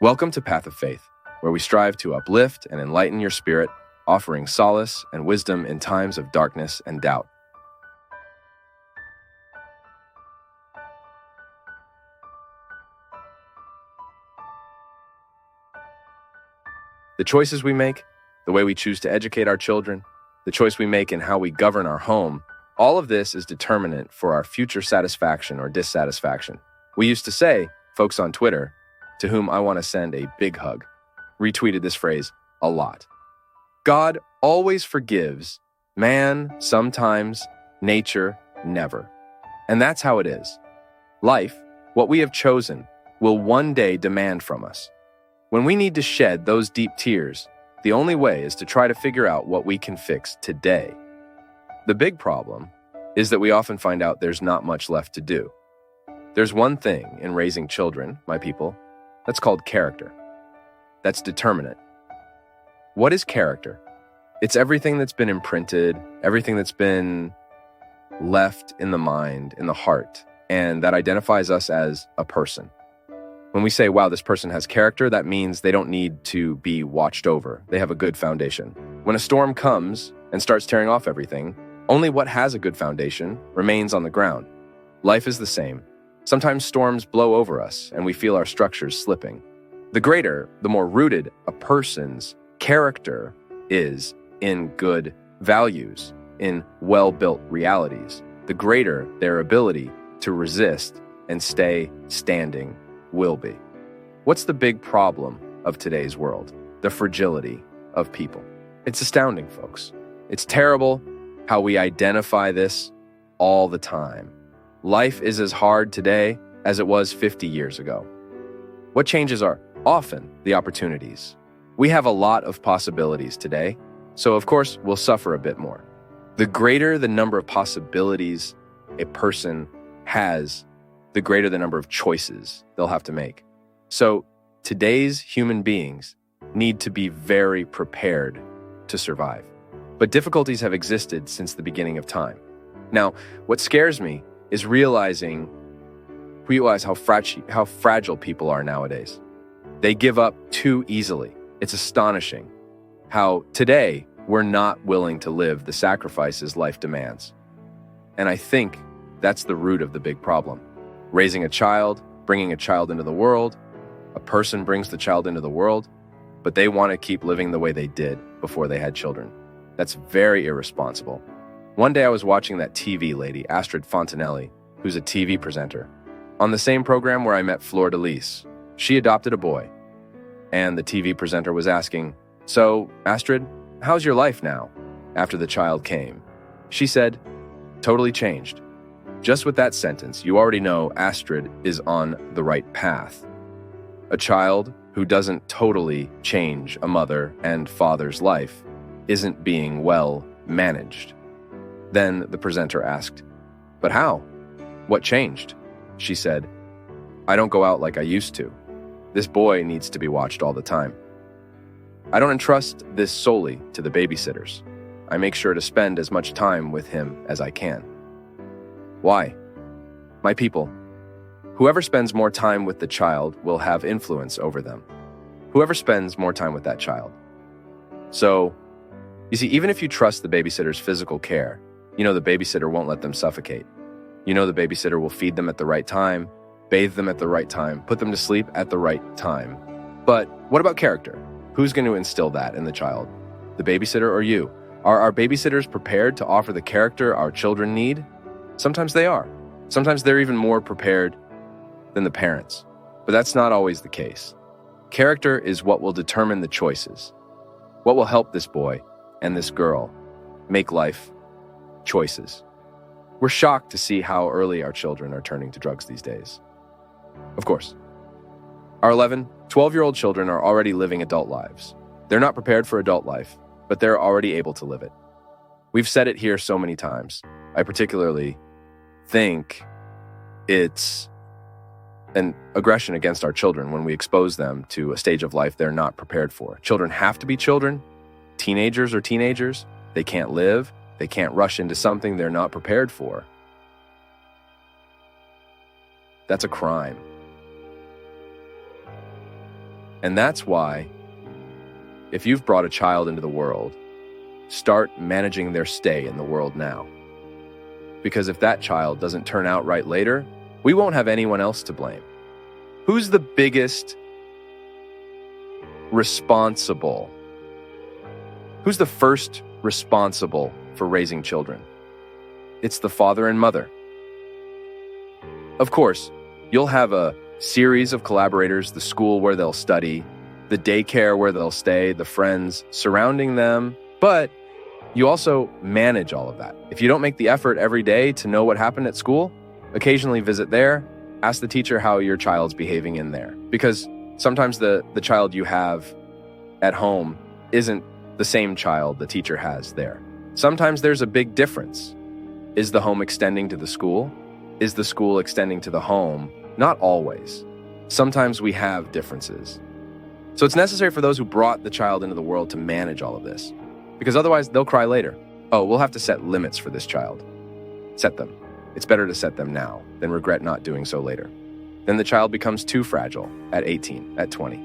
Welcome to Path of Faith, where we strive to uplift and enlighten your spirit, offering solace and wisdom in times of darkness and doubt. The choices we make, the way we choose to educate our children, the choice we make in how we govern our home, all of this is determinant for our future satisfaction or dissatisfaction. We used to say, folks on Twitter, to whom I want to send a big hug, retweeted this phrase a lot. God always forgives, man sometimes, nature never. And that's how it is. Life, what we have chosen, will one day demand from us. When we need to shed those deep tears, the only way is to try to figure out what we can fix today. The big problem is that we often find out there's not much left to do. There's one thing in raising children, my people, that's called character. That's determinate. What is character? It's everything that's been imprinted, everything that's been left in the mind, in the heart, and that identifies us as a person. When we say, wow, this person has character, that means they don't need to be watched over. They have a good foundation. When a storm comes and starts tearing off everything, only what has a good foundation remains on the ground. Life is the same. Sometimes storms blow over us and we feel our structures slipping. The greater, the more rooted a person's character is in good values, in well-built realities, the greater their ability to resist and stay standing will be. What's the big problem of today's world? The fragility of people. It's astounding, folks. It's terrible how we identify this all the time. Life is as hard today as it was 50 years ago. What changes are often the opportunities. We have a lot of possibilities today, so of course we'll suffer a bit more. The greater the number of possibilities a person has, the greater the number of choices they'll have to make. So today's human beings need to be very prepared to survive. But difficulties have existed since the beginning of time. Now, what scares me is realize how fragile people are nowadays. They give up too easily. It's astonishing how today we're not willing to live the sacrifices life demands. And I think that's the root of the big problem. Raising a child, bringing a child into the world, a person brings the child into the world, but they want to keep living the way they did before they had children. That's very irresponsible. One day I was watching that TV lady, Astrid Fontanelli, who's a TV presenter. On the same program where I met Fleur de Lis, she adopted a boy. And the TV presenter was asking, "So, Astrid, how's your life now?" After the child came. She said, "Totally changed." Just with that sentence, you already know Astrid is on the right path. A child who doesn't totally change a mother and father's life isn't being well managed. Then the presenter asked, "But how? What changed?" She said, "I don't go out like I used to. This boy needs to be watched all the time. I don't entrust this solely to the babysitters. I make sure to spend as much time with him as I can." Why? My people, whoever spends more time with the child will have influence over them. Whoever spends more time with that child. So, you see, even if you trust the babysitter's physical care, you know the babysitter won't let them suffocate. You know the babysitter will feed them at the right time, bathe them at the right time, put them to sleep at the right time. But what about character? Who's going to instill that in the child? The babysitter or you? Are our babysitters prepared to offer the character our children need? Sometimes they are. Sometimes they're even more prepared than the parents. But that's not always the case. Character is what will determine the choices. What will help this boy and this girl make life choices. We're shocked to see how early our children are turning to drugs these days. Of course, our 11, 12-year-old children are already living adult lives. They're not prepared for adult life, but they're already able to live it. We've said it here so many times. I particularly think it's an aggression against our children when we expose them to a stage of life they're not prepared for. Children have to be children. Teenagers are teenagers. They can't live. They can't rush into something they're not prepared for. That's a crime. And that's why, if you've brought a child into the world, start managing their stay in the world now. Because if that child doesn't turn out right later, we won't have anyone else to blame. Who's the biggest responsible? Who's the first responsible for raising children? It's the father and mother. Of course, you'll have a series of collaborators, the school where they'll study, the daycare where they'll stay, the friends surrounding them, but you also manage all of that. If you don't make the effort every day to know what happened at school, occasionally visit there, ask the teacher how your child's behaving in there. Because sometimes the child you have at home isn't the same child the teacher has there. Sometimes there's a big difference. Is the home extending to the school? Is the school extending to the home? Not always. Sometimes we have differences. So it's necessary for those who brought the child into the world to manage all of this. Because otherwise, they'll cry later. Oh, we'll have to set limits for this child. Set them. It's better to set them now than regret not doing so later. Then the child becomes too fragile at 18, at 20.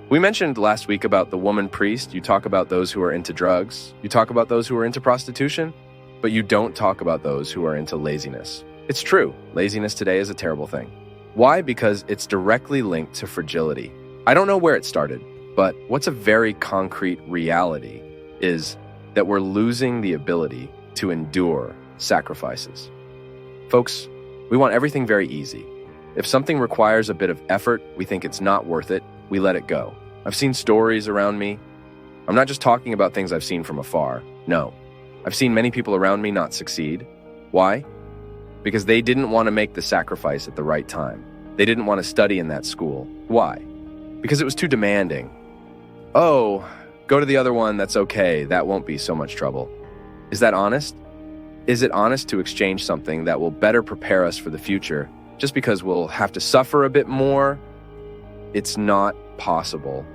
We mentioned last week about the woman priest. You talk about those who are into drugs. You talk about those who are into prostitution. But you don't talk about those who are into laziness. It's true. Laziness today is a terrible thing. Why? Because it's directly linked to fragility. I don't know where it started, but what's a very concrete reality is that we're losing the ability to endure sacrifices. Folks, we want everything very easy. If something requires a bit of effort, we think it's not worth it, we let it go. I've seen stories around me. I'm not just talking about things I've seen from afar. No, I've seen many people around me not succeed. Why? Because they didn't want to make the sacrifice at the right time. They didn't want to study in that school. Why? Because it was too demanding. Oh, go to the other one, that's okay, that won't be so much trouble. Is that honest? Is it honest to exchange something that will better prepare us for the future just because we'll have to suffer a bit more? It's not possible.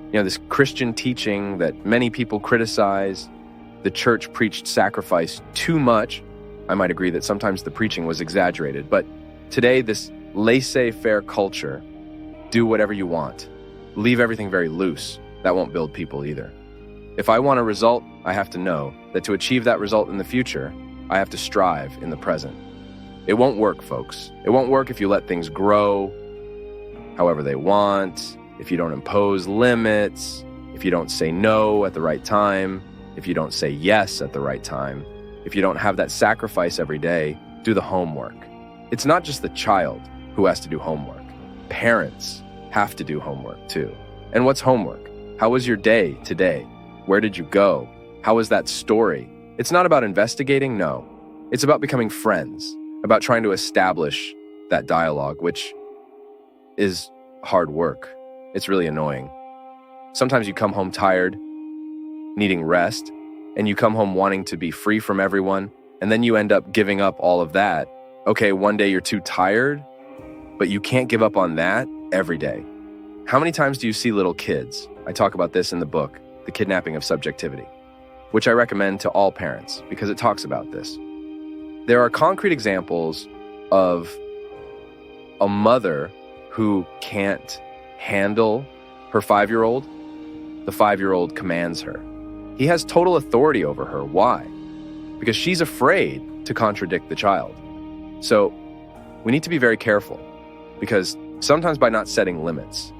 You know, this Christian teaching that many people criticize, the church preached sacrifice too much. I might agree that sometimes the preaching was exaggerated, but today this laissez-faire culture, do whatever you want, leave everything very loose, that won't build people either. If I want a result, I have to know that to achieve that result in the future, I have to strive in the present. It won't work, folks. It won't work if you let things grow however they want, if you don't impose limits, if you don't say no at the right time, if you don't say yes at the right time, if you don't have that sacrifice every day, do the homework. It's not just the child who has to do homework. Parents have to do homework too. And what's homework? How was your day today? Where did you go? How was that story? It's not about investigating, no. It's about becoming friends, about trying to establish that dialogue, which is hard work. It's really annoying. Sometimes you come home tired, needing rest, and you come home wanting to be free from everyone, and then you end up giving up all of that. Okay, one day you're too tired, but you can't give up on that every day. How many times do you see little kids? I talk about this in the book, The Kidnapping of Subjectivity, which I recommend to all parents because it talks about this. There are concrete examples of a mother who can't handle her 5-year-old. The 5-year-old commands her. He has total authority over her. Why? Because she's afraid to contradict the child. So we need to be very careful because sometimes by not setting limits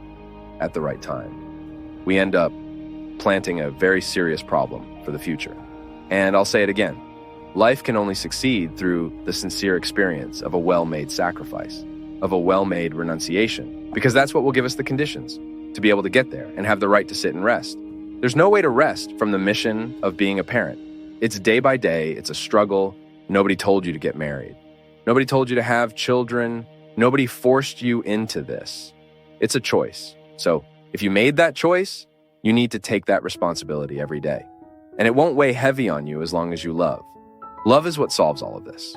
at the right time, we end up planting a very serious problem for the future. And I'll say it again, life can only succeed through the sincere experience of a well-made sacrifice, of a well-made renunciation, because that's what will give us the conditions to be able to get there and have the right to sit and rest. There's no way to rest from the mission of being a parent. It's day by day, it's a struggle. Nobody told you to get married. Nobody told you to have children. Nobody forced you into this. It's a choice. So if you made that choice, you need to take that responsibility every day. And it won't weigh heavy on you as long as you love. Love is what solves all of this.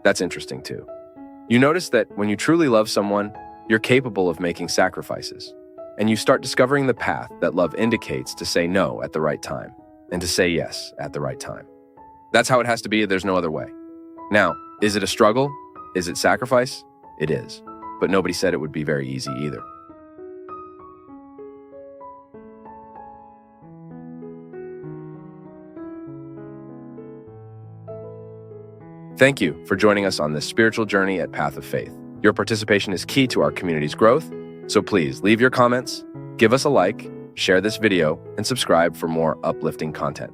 That's interesting too. You notice that when you truly love someone, you're capable of making sacrifices. And you start discovering the path that love indicates to say no at the right time and to say yes at the right time. That's how it has to be. There's no other way. Now, is it a struggle? Is it sacrifice? It is. But nobody said it would be very easy either. Thank you for joining us on this spiritual journey at Path of Faith. Your participation is key to our community's growth, so please leave your comments, give us a like, share this video, and subscribe for more uplifting content.